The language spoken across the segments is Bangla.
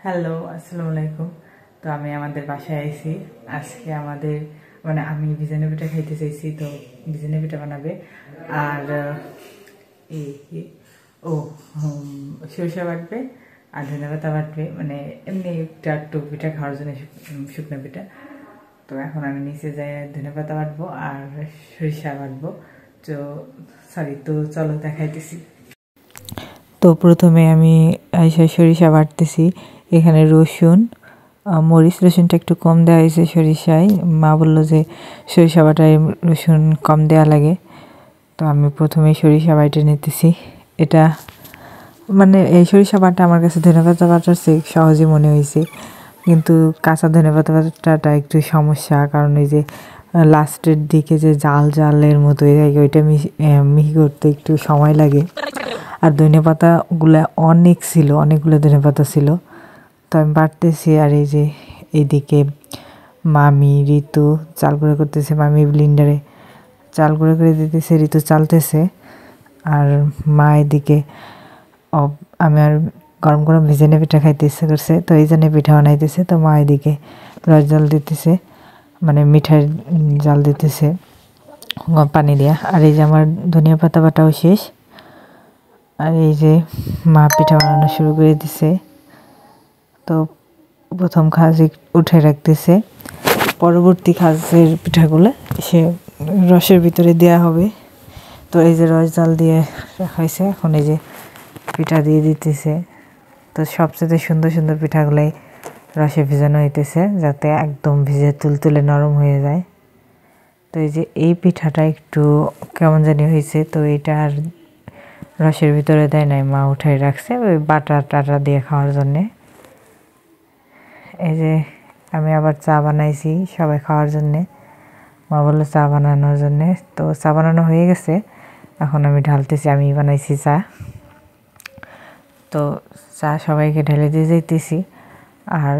হ্যালো, আসসালামু আলাইকুম। তো আমি আমাদের বাসায় আইছি। আজকে আমাদের আমি বিরিয়ানি পিঠা খাইতে চাইছি, তো বিরিয়ানি পিঠা বানাবে। আর এই ও সরিষা বাটবে আর ধনে পাতা বাটবে, এমনি একটু পিঠা খাওয়ার জন্য, শুকনো পিঠা। তো এখন আমি নিচে যাই ধনে পাতা বাটবো আর সরিষা বাটবো। তো চলো দেখাইতেছি। তো প্রথমে আমি সরিষা বাটতেছি। এখানে রসুন, মরিচ, রসুনটা একটু কম দেওয়া হয়েছে সরিষায়। মা বললো যে সরিষা বাটায় রসুন কম দেওয়া লাগে। তো আমি প্রথমে সরিষা বাটে নিতেছি। এটা এই সরিষা বাটা আমার কাছে ধনেপাতা বাটার চেয়ে সহজে মনে হয়েছে, কিন্তু কাঁচা ধনেপাতা বাটাটা একটু সমস্যা, কারণ ওই যে লাস্টের দিকে যে জালের মতো হয়ে যায়, ওইটা মিহি করতে একটু সময় লাগে। আর ধনেপাতাগুলো অনেকগুলো ধনেপাতা ছিল। তো আমি বাটতেছি, আর এই যে এইদিকে মামি ঋতু চাল গুঁড়ো করতেছে। মামি ব্লিন্ডারে চাল গুঁড়ো করে দিতেছে, ঋতু চালতেছে। আর মা এদিকে আমি আর গরম গরম ভেজেনে পিঠা খাইতে ইচ্ছে করছে, তো এই জন্য পিঠা বানাইতেছে। তো মা এদিকে রস জাল দিতেছে, মিঠাই জাল দিতেছে পানি দিয়া। আর এই যে আমার ধনিয়া পাতা বাটাও শেষ। আর এই যে মা পিঠা বানানো শুরু করে দিছে। তো প্রথম খাজ উঠে রাখতেছে, পরবর্তী খাজের পিঠাগুলো সে রসের ভিতরে দেওয়া হবে। তো এই যে রস জাল দিয়ে রাখা হয়েছে, এখন এই যে পিঠা দিয়ে দিতেছে। তো সবচেয়ে সুন্দর সুন্দর পিঠাগুলাই রসে ভিজানো হইতেছে, যাতে একদম ভিজে তুলতুলে নরম হয়ে যায়। তো এই যে এই পিঠাটা একটু কেমন জানি হয়েছে, তো এটা আর রসের ভিতরে দেয় নাই, মা উঠাই রাখছে ওই বাটা টাটা দিয়ে খাওয়ার জন্যে। এই যে আমি আবার চা বানাইছি সবাই খাওয়ার জন্যে। মা বললো চা বানানোর জন্যে, তো চা বানানো হয়ে গেছে, এখন আমি ঢালতেছি। আমি বানাইছি চা, তো চা সবাইকে ঢেলে দিয়ে যাইতেছি। আর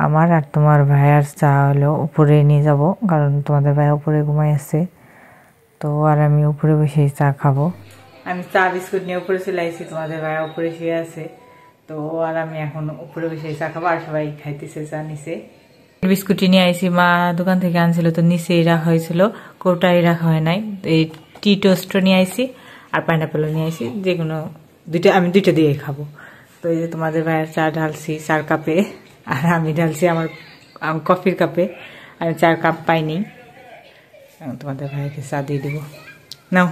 আমার আর তোমার ভাইয়ার চা হলো উপরে নিয়ে যাব, কারণ তোমাদের ভাইয়া উপরে ঘুমাই আছে। তো আর আমি উপরে বসেই চা খাবো। আমি চা বিস্কুট নিয়ে উপরে চলে আসছি, তোমাদের ভাইয়া উপরে শুয়ে আছে। তো আর আমি এখন উপরে বসে চা খাবো, আর সবাই খাইতেছে চা নিচে। বিস্কুটি নিয়ে আইছি, মা দোকান থেকে আনছিল, তো নিচেই রাখা হয়েছিল, কোটাই রাখা হয় নাই। এই টি টোস্টও নিয়ে আইছি আর পাইনাপেলও নিয়ে আইছি, যেগুলো আমি দুইটা দিয়ে খাবো। তো এই যে তোমাদের ভাইয়ের চা ঢালছি 4 কাপে, আর আমি ঢালছি আমার কফির কাপে। আমি 4 কাপ পাইনি, তোমাদের ভাইকে চা দিয়ে দিব। নাও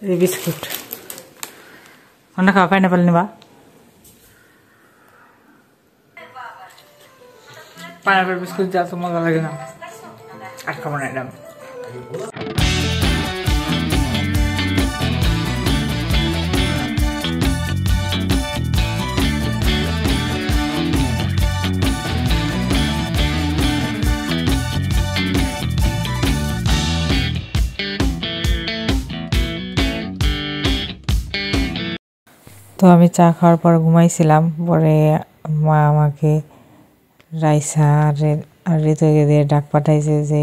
এই বিস্কুট অন্য খাওয়া, পাইনাপেল নেবা? পাইনাপেল বিস্কুট যা তো মজা লাগে না, আর খাবো না এটা। তো আমি চা খাওয়ার পর ঘুমাইছিলাম। পরে মা আমাকে রাইসা আর ঋতুকে দিয়ে ডাক পাঠাইছে যে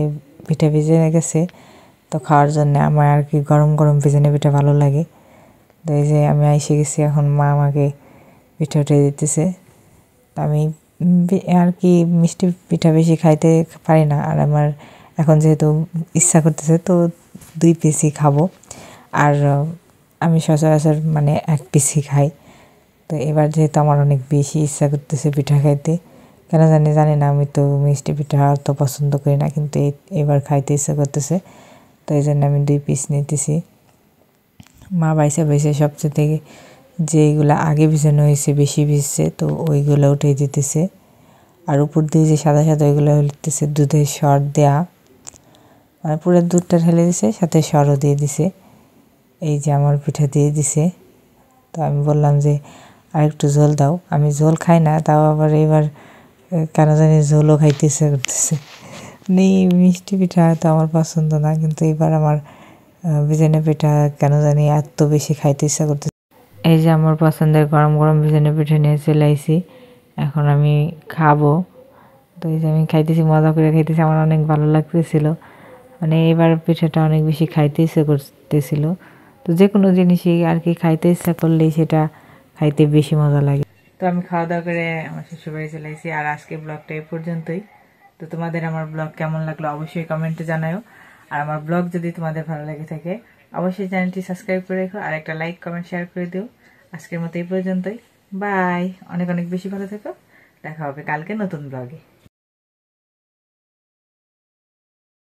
পিঠা ভিজে গেছে, তো খাওয়ার জন্য। আমার আর কি গরম গরম ভিজানো পিঠা ভালো লাগে। তো এই যে আমি এসে গেছি, এখন মা আমাকে পিঠা উঠে দিতেছে। আমি আর কি মিষ্টি পিঠা বেশি খাইতে পারি না, আর আমার এখন যেহেতু ইচ্ছা করতেছে, তো 2 পিসই খাবো। আর আমি সচরাচর 1 পিসই খাই। তো এবার যেহেতু আমার অনেক বেশি ইচ্ছা করতেছে পিঠা খাইতে, কেন জানি না, আমি তো মিষ্টি পিঠা তো পছন্দ করি না, কিন্তু এবার খাইতে ইচ্ছা করতেছে, তো এই জন্য আমি 2 পিস নিতেছি। মা বাইসে সবচেয়ে থেকে যেগুলো আগে ভিজানো হয়েছে বেশি ভিজছে, তো ওইগুলো উঠে দিতেছে। আর উপর দিয়ে যে সাদা সাদা ওইগুলো হইতেছে দুধের সর দেয়া, পুরো দুধটা ঢেলে দিছে, সাথে সরও দিয়ে দিছে। এই যে আমার পিঠা দিয়ে দিছে। তো আমি বললাম যে আর একটু ঝোল দাও। আমি ঝোল খাই না, তাও আবার এবার কেন জানি ঝোলও খাইতে ইচ্ছে করতেছে। মিষ্টি পিঠা তো আমার পছন্দ না, কিন্তু এবার আমার ভিজানো পিঠা কেন জানি এত বেশি খাইতে ইচ্ছা করতেছে। এই যে আমার পছন্দের গরম গরম ভিজানো পিঠা নিয়ে চলে আইছি, এখন আমি খাবো। তো এই যে আমি খাইতেছি, মজা করে খাইতেছি, আমার অনেক ভালো লাগতেছিল। মানে এবার পিঠাটা অনেক বেশি খাইতে ইচ্ছে করতেছিল। তো যে কোনো জিনিসই আর কি খাইতে ইচ্ছা করলেই সেটা খাইতে বেশি মজা লাগে। তো আমি খাওয়া দাওয়া করে আমার শ্বশুরবাড়ি চলে এসেছি। আর আজকে ব্লগটা এই পর্যন্তই। তো তোমাদের আমার ব্লগ কেমন লাগলো অবশ্যই কমেন্টে জানাও। আর আমার ব্লগ যদি তোমাদের ভালো লেগে থাকে অবশ্যই চ্যানেলটি সাবস্ক্রাইব করে রেখো, আর একটা লাইক কমেন্ট শেয়ার করে দিও। আজকের মতো এই পর্যন্তই। বাই। অনেক অনেক বেশি ভালো থেকো। দেখা হবে কালকে নতুন ব্লগে।